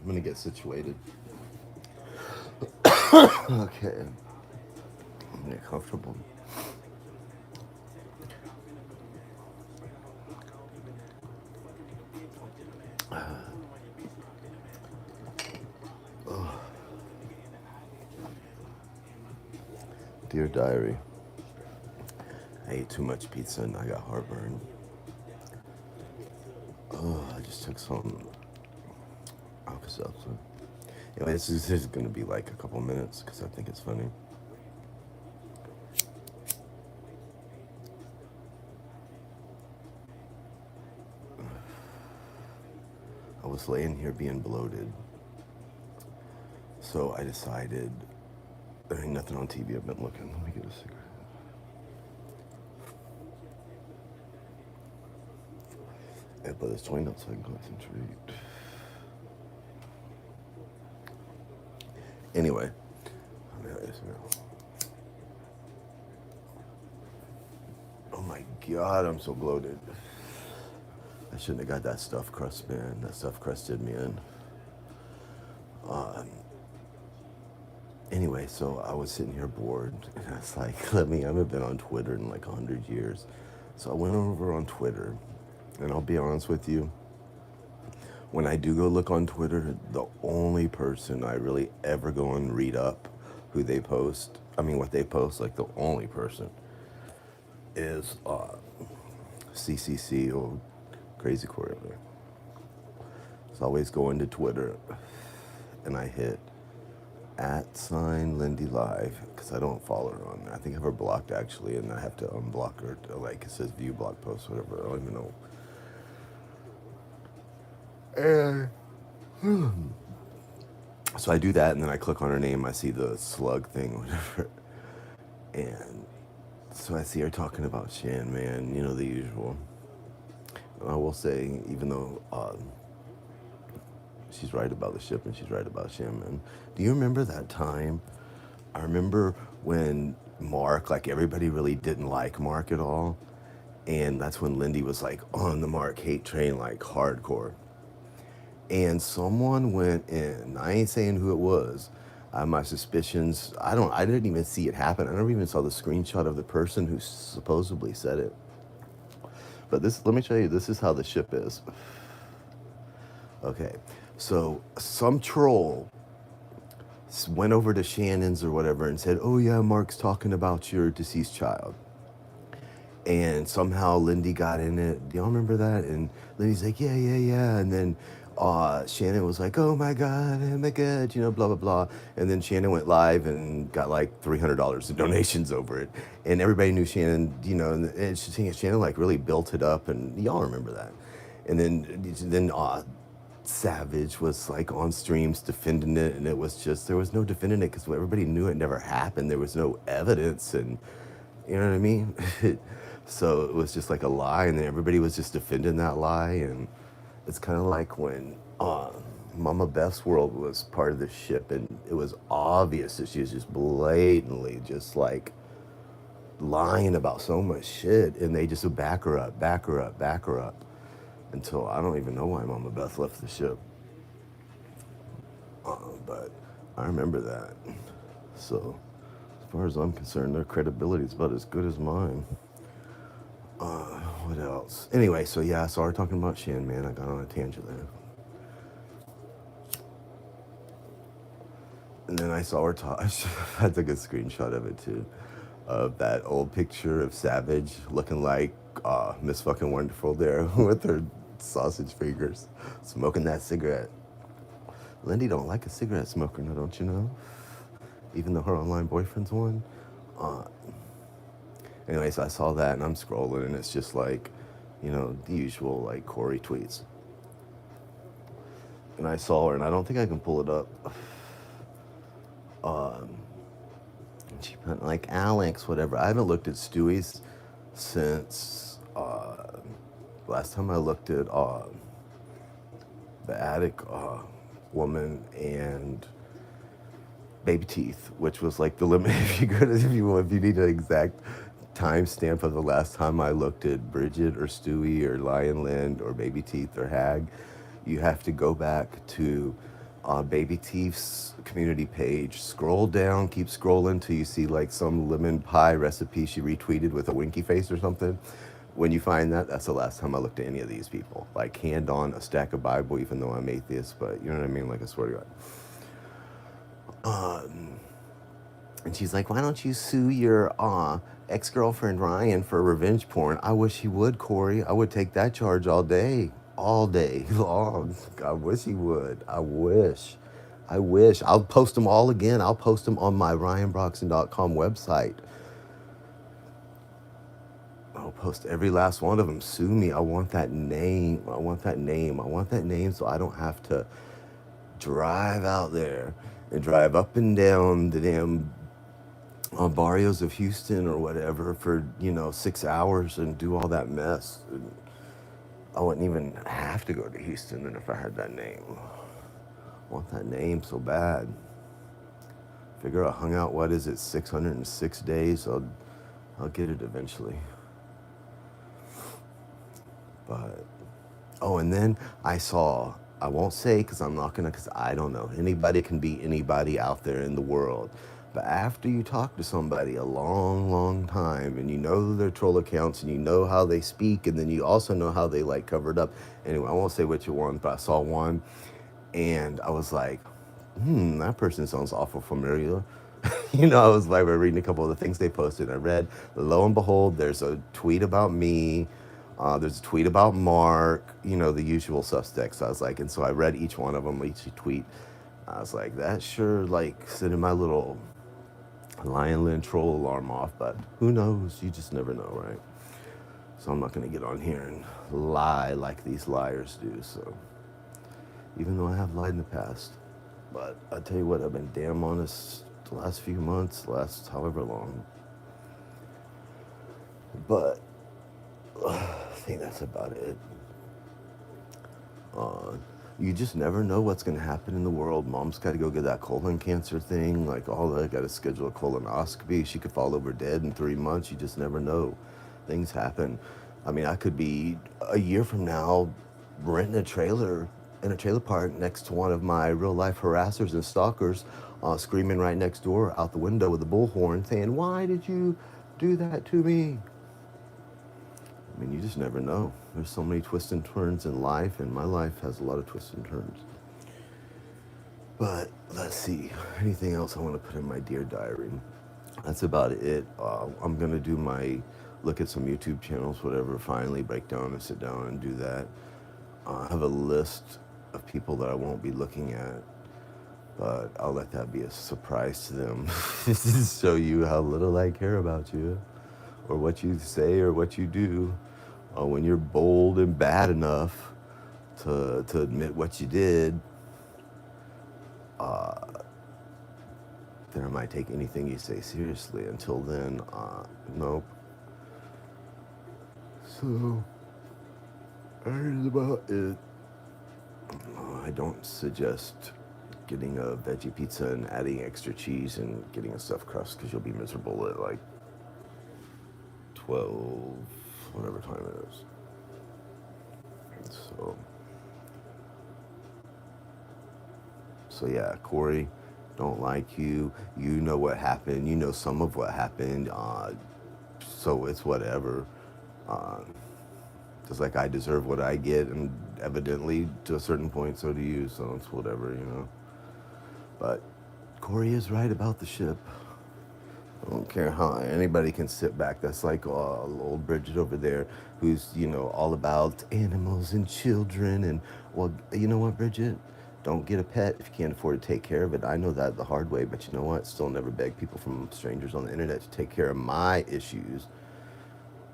I'm gonna get situated. Okay. I'm gonna get comfortable. Dear diary, I ate too much pizza and I got heartburn. I just took some Alka-Seltzer. Anyway, this is gonna be like a couple minutes because I think it's funny. I was laying here being bloated, so I decided there ain't nothing on TV. I've been looking. Let me get a cigarette. Yeah, but it's 20 nuts so I can concentrate. Anyway, oh my god, I'm so bloated. I shouldn't have got that stuffed crust, man. That stuffed crust did me in. Um, anyway, so I was sitting here bored, and I was like, I haven't been on Twitter in like 100 years. So I went over on Twitter, and I'll be honest with you, when I do go look on Twitter, the only person I really ever go and read up who they post, I mean, what they post, like the only person is CCC or Crazy Quarterly. So I always go into Twitter and I hit @Lindy Live because I don't follow her on there. I think I have her blocked actually, and I have to unblock her. Like it says view blog post, whatever. I don't even know. And so I do that, and then I click on her name. I see the slug thing, whatever. And so I see her talking about Shan, man. You know, the usual. And I will say, even though she's right about the ship and she's right about Shan, man. Do you remember that time? I remember when Mark, like everybody really didn't like Mark at all. And that's when Lindy was like on the Mark hate train, like hardcore. And someone went in. I ain't saying who it was. I have my suspicions. I didn't even see it happen. I never even saw the screenshot of the person who supposedly said it. But this, let me show you. This is how the ship is. Okay, so some troll went over to Shannon's or whatever and said, "Oh yeah, Mark's talking about your deceased child." And somehow Lindy got in it. Do y'all remember that? And Lindy's like, "Yeah, yeah, yeah." And then Shannon was like, oh my God, you know, blah, blah, blah. And then Shannon went live and got like $300 in donations over it. And everybody knew Shannon, you know, and Shannon like really built it up. And y'all remember that. And then Savage was like on streams defending it. And it was just, there was no defending it because everybody knew it never happened. There was no evidence. And you know what I mean? So it was just like a lie, and then everybody was just defending that lie. And it's kind of like when Mama Beth's world was part of the ship, and it was obvious that she was just blatantly just like lying about so much shit, and they just would back her up, back her up, back her up, until I don't even know why Mama Beth left the ship. But I remember that. So as far as I'm concerned, their credibility is about as good as mine. What else? Anyway, so yeah, I saw her talking about Shan, man. I got on a tangent there. And then I saw her talk. I took a screenshot of it too, of that old picture of Savage looking like Miss Fucking Wonderful there with her sausage fingers, smoking that cigarette. Lindy don't like a cigarette smoker, now don't you know? Even though her online boyfriend's one. Uh, Anyway, so I saw that and I'm scrolling and it's just like, you know, the usual like Corey tweets. And I saw her and I don't think I can pull it up. And she put like Alex, whatever. I haven't looked at Stewie's since last time I looked at the attic woman and Baby Teeth, which was like the limit. If you need an exact timestamp of the last time I looked at Bridget or Stewie or Lion Lynn or Baby Teeth or Hag, you have to go back to Baby Teeth's community page. Scroll down, keep scrolling till you see like some lemon pie recipe she retweeted with a winky face or something. When you find that, that's the last time I looked at any of these people. Like hand on a stack of Bible, even though I'm atheist, but you know what I mean? Like I swear to God. And she's like, why don't you sue your ex-girlfriend Ryan for revenge porn? I wish he would, Corey. I would take that charge all day long. I wish he would. I wish. I'll post them all again. I'll post them on my ryanbroxton.com website. I'll post every last one of them. Sue me. I want that name. I want that name. I want that name so I don't have to drive out there and drive up and down the damn barrios of Houston or whatever for 6 hours and do all that mess. And I wouldn't even have to go to Houston, and if I had that name, I want that name so bad. Figure I hung out, what is it, 606 days? I'll get it eventually. But and then I won't say because I'm not gonna, because I don't know. Anybody can be anybody out there in the world. But after you talk to somebody a long, long time and you know their troll accounts and you know how they speak and then you also know how they like covered up. Anyway, I won't say which one, but I saw one and I was like, that person sounds awful familiar. I was like, we're reading a couple of the things they posted. I read, lo and behold, there's a tweet about me. There's a tweet about Mark, the usual suspects. I was like, and so I read each one of them, each tweet. I was like, that sure like setting my little Lynn troll alarm off, but who knows? You just never know, right? So I'm not going to get on here and lie like these liars do. So even though I have lied in the past, but I tell you what, I've been damn honest the last few months, last however long. But I think that's about it. You just never know what's going to happen in the world. Mom's got to go get that colon cancer thing, like all that. Got to schedule a colonoscopy. She could fall over dead in 3 months. You just never know. Things happen. I mean, I could be a year from now renting a trailer in a trailer park next to one of my real life harassers and stalkers, screaming right next door out the window with a bullhorn saying, why did you do that to me? I mean, you just never know. There's so many twists and turns in life, and my life has a lot of twists and turns. But let's see. Anything else I want to put in my Dear Diary? That's about it. I'm going to do look at some YouTube channels, whatever, finally break down and sit down and do that. I have a list of people that I won't be looking at, but I'll let that be a surprise to them. Just to show you how little I care about you, or what you say or what you do. When you're bold and bad enough to admit what you did, then I might take anything you say seriously. Until then, nope. So, that is about it. I don't suggest getting a veggie pizza and adding extra cheese and getting a stuffed crust because you'll be miserable at like 12, whatever time it is. So yeah, Corey, don't like you. You know what happened. You know some of what happened. So it's whatever. Just like I deserve what I get, and evidently to a certain point, so do you. So it's whatever, But Corey is right about the ship. I don't care how anybody can sit back. That's like old Bridget over there, who's all about animals and children. And well, you know what, Bridget? Don't get a pet if you can't afford to take care of it. I know that the hard way, but you know what? Still never beg people from strangers on the internet to take care of my issues.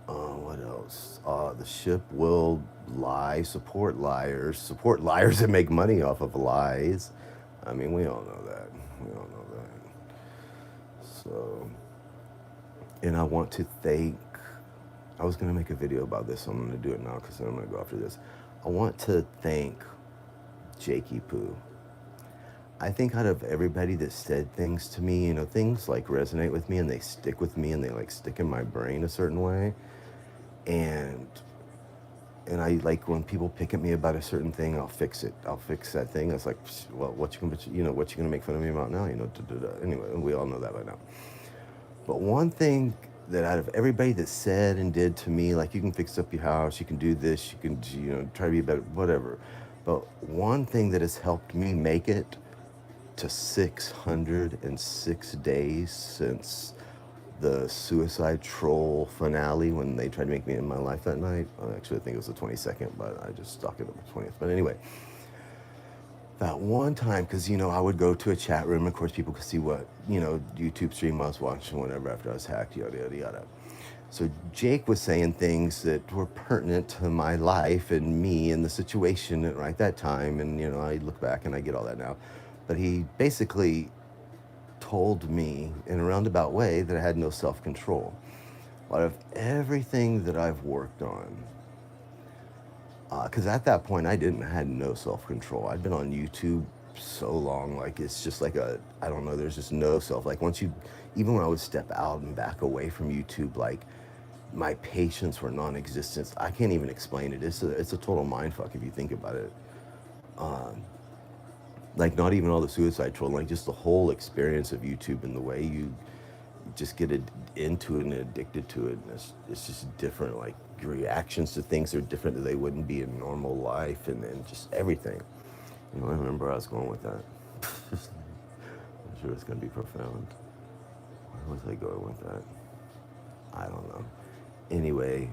What else? The ship will lie, support liars that make money off of lies. I mean, we all know that. So, and I want to thank, I was going to make a video about this, so I'm going to do it now because then I'm going to go after this. I want to thank Jakey Poo. I think out of everybody that said things to me, things like resonate with me and they stick with me and they like stick in my brain a certain way. And And I like when people pick at me about a certain thing, I'll fix it. I'll fix that thing. It's like, well, what you gonna make fun of me about now? Anyway, we all know that by now. But one thing that out of everybody that said and did to me, like, you can fix up your house, you can do this, you can, try to be better, whatever. But one thing that has helped me make it to 606 days since the Suicide Troll finale, when they tried to make me in my life that night. Actually, I think it was the 22nd, but I just stuck it at the 20th. But anyway, that one time, because, I would go to a chat room. Of course, people could see what, YouTube stream I was watching, whatever, after I was hacked, yada, yada, yada. So Jake was saying things that were pertinent to my life and me and the situation at right that time. And, I look back and I get all that now. But he basically told me in a roundabout way that I had no self-control. Out of everything that I've worked on, because at that point I had no self-control. I'd been on YouTube so long, like it's just like I don't know, there's just no self. Like even when I would step out and back away from YouTube, like my patience were non-existent. I can't even explain it. It's a total mind fuck if you think about it. Like not even all the suicide trolling, like just the whole experience of YouTube and the way you just get into it and addicted to it. And it's just different. Like your reactions to things are different that they wouldn't be in normal life, and then just everything. I remember where I was going with that. I'm sure it's gonna be profound. Where was I going with that? I don't know. Anyway,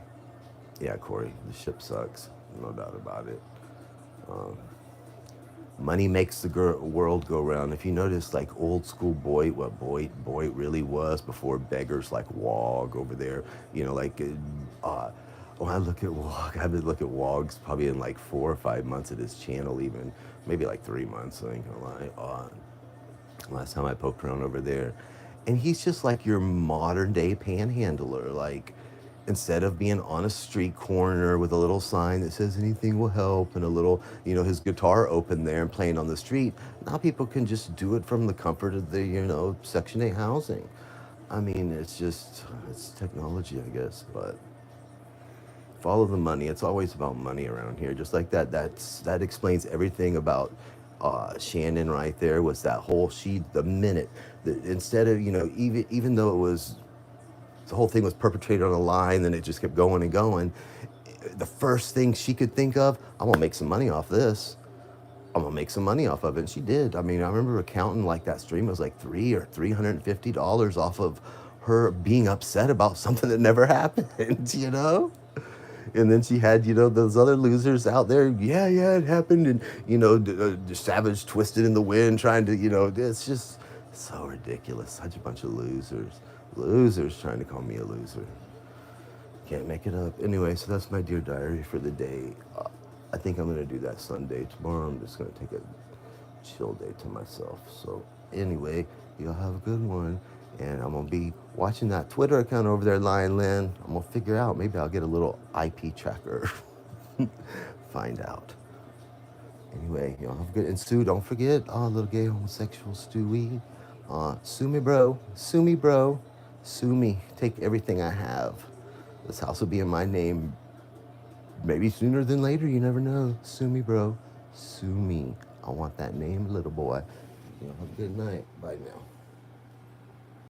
yeah, Corey, the ship sucks, no doubt about it. Money makes the world go round. If you notice, like old school Boyd, what Boyd really was before beggars like Wog over there, when I look at Wog, I haven't looked at Wog's probably in like 4 or 5 months at his channel, even maybe like 3 months. I ain't gonna lie. Last time I poked around over there, and he's just like your modern day panhandler. Like, instead of being on a street corner with a little sign that says anything will help and a little, his guitar open there and playing on the street, now people can just do it from the comfort of the, Section 8 housing. I mean, it's technology, I guess, but follow the money. It's always about money around here. Just like that. That explains everything about Shannon right there. Was that whole instead of even though it was the whole thing was perpetrated on a lie, then it just kept going and going. The first thing she could think of, I'm gonna make some money off this. I'm gonna make some money off of it. And she did. I mean, I remember counting like that stream was like $350 off of her being upset about something that never happened. And then she had, those other losers out there. Yeah, it happened. And, the Savage twisted in the wind trying to, it's just so ridiculous. Such a bunch of losers. Losers trying to call me a loser. Can't make it up. Anyway, so that's my Dear Diary for the day. I think I'm going to do that Sunday. Tomorrow I'm just going to take a chill day to myself. So anyway, y'all have a good one. And I'm going to be watching that Twitter account over there, Lynn. I'm going to figure out. Maybe I'll get a little IP tracker. Find out. Anyway, y'all have a good... And Stu, don't forget, little gay homosexual Stewie. Sue me, bro. Sue me, bro. Sue me. Take everything I have. This house will be in my name. Maybe sooner than later. You never know. Sue me, bro. Sue me. I want that name, little boy. Y'all have a good night. Bye now.